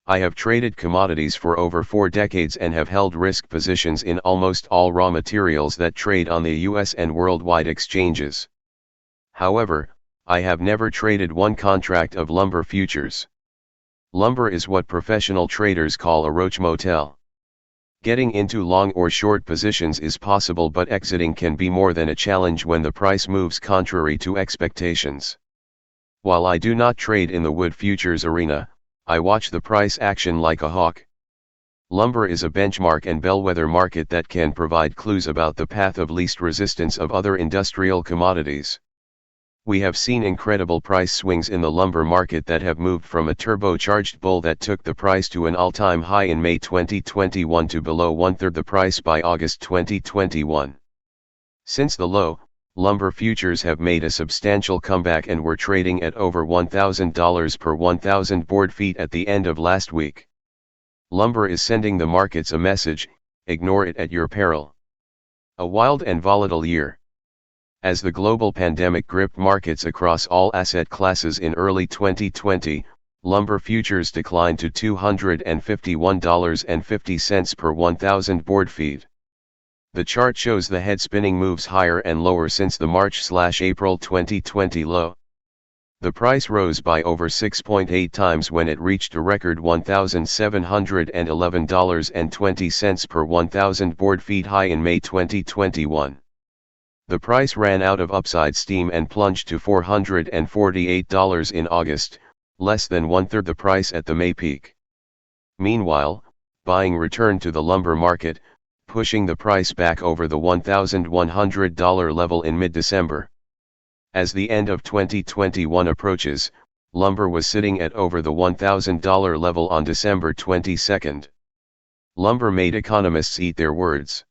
I have traded commodities for over 4 decades and have held risk positions in almost all raw materials that trade on the US and worldwide exchanges. However, I have never traded one contract of lumber futures. Lumber is what professional traders call a roach motel. Getting into long or short positions is possible, but exiting can be more than a challenge when the price moves contrary to expectations. While I do not trade in the wood futures arena, I watch the price action like a hawk. Lumber is a benchmark and bellwether market that can provide clues about the path of least resistance of other industrial commodities. We have seen incredible price swings in the lumber market that have moved from a turbocharged bull that took the price to an all-time high in May 2021 to below one-third the price by August 2021. Since the low, lumber futures have made a substantial comeback and were trading at over $1,000 per 1,000 board feet at the end of last week. Lumber is sending the markets a message: ignore it at your peril. A wild and volatile year. As the global pandemic gripped markets across all asset classes in early 2020, lumber futures declined to $251.50 per 1,000 board feet. The chart shows the head-spinning moves higher and lower since the March/April 2020 low. The price rose by over 6.8 times when it reached a record $1,711.20 per 1,000 board feet high in May 2021. The price ran out of upside steam and plunged to $448 in August, less than one-third the price at the May peak. Meanwhile, buying returned to the lumber market, pushing the price back over the $1,100 level in mid-December. As the end of 2021 approaches, lumber was sitting at over the $1,000 level on December 22. Lumber made economists eat their words.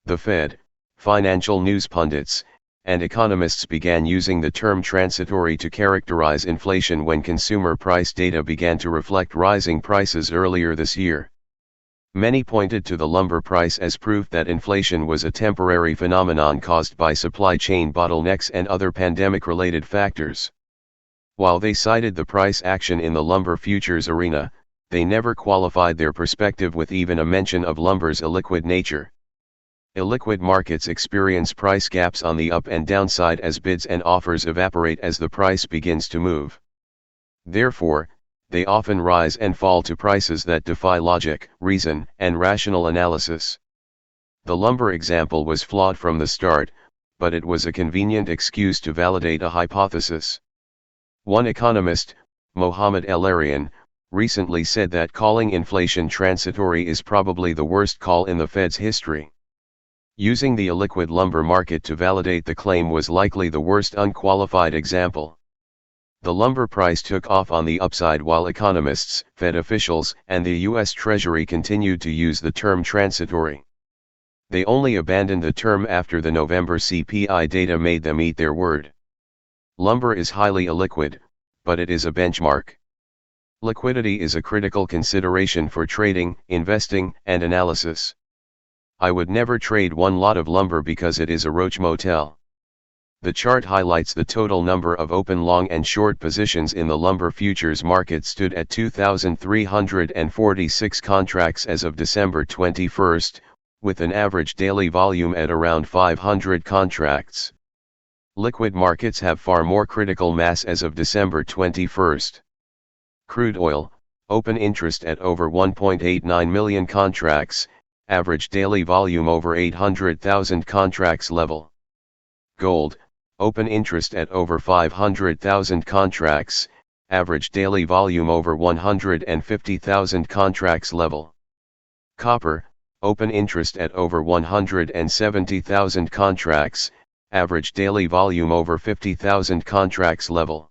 The Fed, financial news pundits, and economists began using the term transitory to characterize inflation when consumer price data began to reflect rising prices earlier this year. Many pointed to the lumber price as proof that inflation was a temporary phenomenon caused by supply chain bottlenecks and other pandemic-related factors. While they cited the price action in the lumber futures arena, they never qualified their perspective with even a mention of lumber's illiquid nature. Illiquid markets experience price gaps on the up and downside as bids and offers evaporate as the price begins to move. Therefore, they often rise and fall to prices that defy logic, reason, and rational analysis. The lumber example was flawed from the start, but it was a convenient excuse to validate a hypothesis. One economist, Mohammed El-Arian, recently said that calling inflation transitory is probably the worst call in the Fed's history. Using the illiquid lumber market to validate the claim was likely the worst unqualified example. The lumber price took off on the upside while economists, Fed officials, and the U.S. Treasury continued to use the term transitory. They only abandoned the term after the November CPI data made them eat their word. Lumber is highly illiquid, but it is a benchmark. Liquidity is a critical consideration for trading, investing, and analysis. I would never trade one lot of lumber because it is a roach motel. The chart highlights the total number of open long and short positions in the lumber futures market stood at 2,346 contracts as of December 21, with an average daily volume at around 500 contracts. Liquid markets have far more critical mass as of December 21. Crude oil, open interest at over 1.89 million contracts, average daily volume over 800,000 contracts level. Gold, open interest at over 500,000 contracts, average daily volume over 150,000 contracts level. Copper, open interest at over 170,000 contracts, average daily volume over 50,000 contracts level.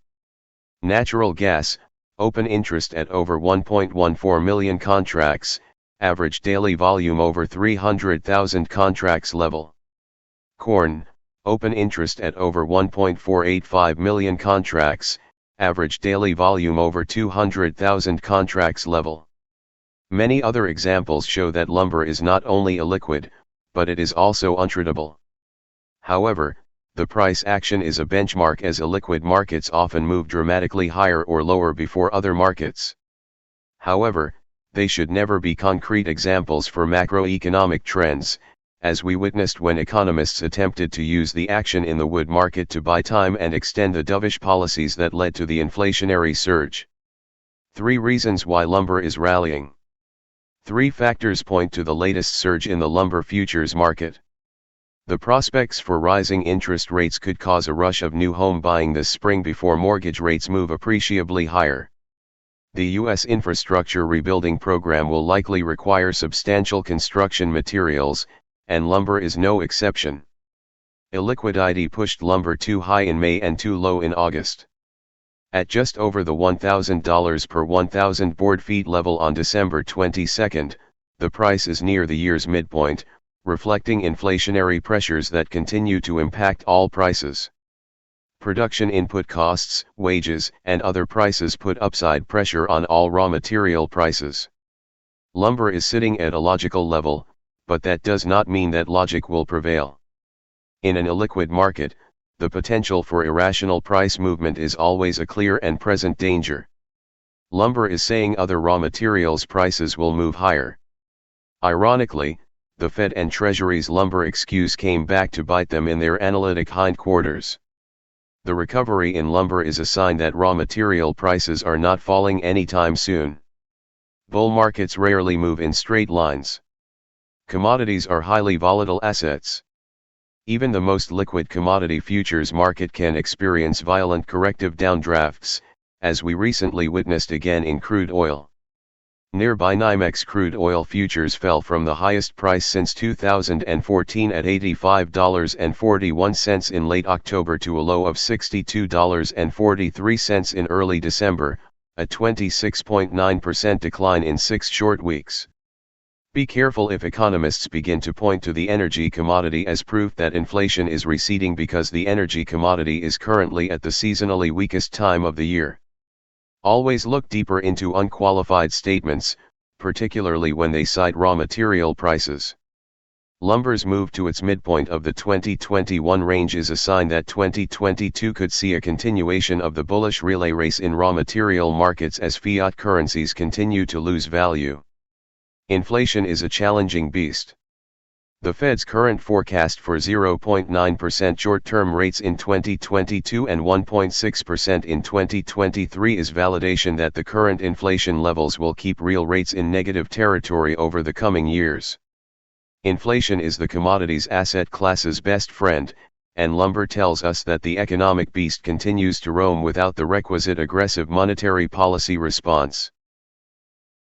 Natural gas, open interest at over 1.14 million contracts, average daily volume over 300,000 contracts level. Corn, open interest at over 1.485 million contracts, average daily volume over 200,000 contracts level. Many other examples show that lumber is not only illiquid, but it is also untradable. However, the price action is a benchmark as illiquid markets often move dramatically higher or lower before other markets. However, they should never be concrete examples for macroeconomic trends, as we witnessed when economists attempted to use the action in the wood market to buy time and extend the dovish policies that led to the inflationary surge. 3 reasons why lumber is rallying. 3 factors point to the latest surge in the lumber futures market. The prospects for rising interest rates could cause a rush of new home buying this spring before mortgage rates move appreciably higher. The U.S. infrastructure rebuilding program will likely require substantial construction materials, and lumber is no exception. Illiquidity pushed lumber too high in May and too low in August. At just over the $1,000 per 1,000 board feet level on December 22, the price is near the year's midpoint, reflecting inflationary pressures that continue to impact all prices. Production input costs, wages, and other prices put upside pressure on all raw material prices. Lumber is sitting at a logical level, but that does not mean that logic will prevail. In an illiquid market, the potential for irrational price movement is always a clear and present danger. Lumber is saying other raw materials prices will move higher. Ironically, the Fed and Treasury's lumber excuse came back to bite them in their analytic hindquarters. The recovery in lumber is a sign that raw material prices are not falling anytime soon. Bull markets rarely move in straight lines. Commodities are highly volatile assets. Even the most liquid commodity futures market can experience violent corrective downdrafts, as we recently witnessed again in crude oil. Nearby NYMEX crude oil futures fell from the highest price since 2014 at $85.41 in late October to a low of $62.43 in early December, a 26.9% decline in 6 short weeks. Be careful if economists begin to point to the energy commodity as proof that inflation is receding because the energy commodity is currently at the seasonally weakest time of the year. Always look deeper into unqualified statements, particularly when they cite raw material prices. Lumber's move to its midpoint of the 2021 range is a sign that 2022 could see a continuation of the bullish relay race in raw material markets as fiat currencies continue to lose value. Inflation is a challenging beast. The Fed's current forecast for 0.9% short-term rates in 2022 and 1.6% in 2023 is validation that the current inflation levels will keep real rates in negative territory over the coming years. Inflation is the commodities asset class's best friend, and lumber tells us that the economic beast continues to roam without the requisite aggressive monetary policy response.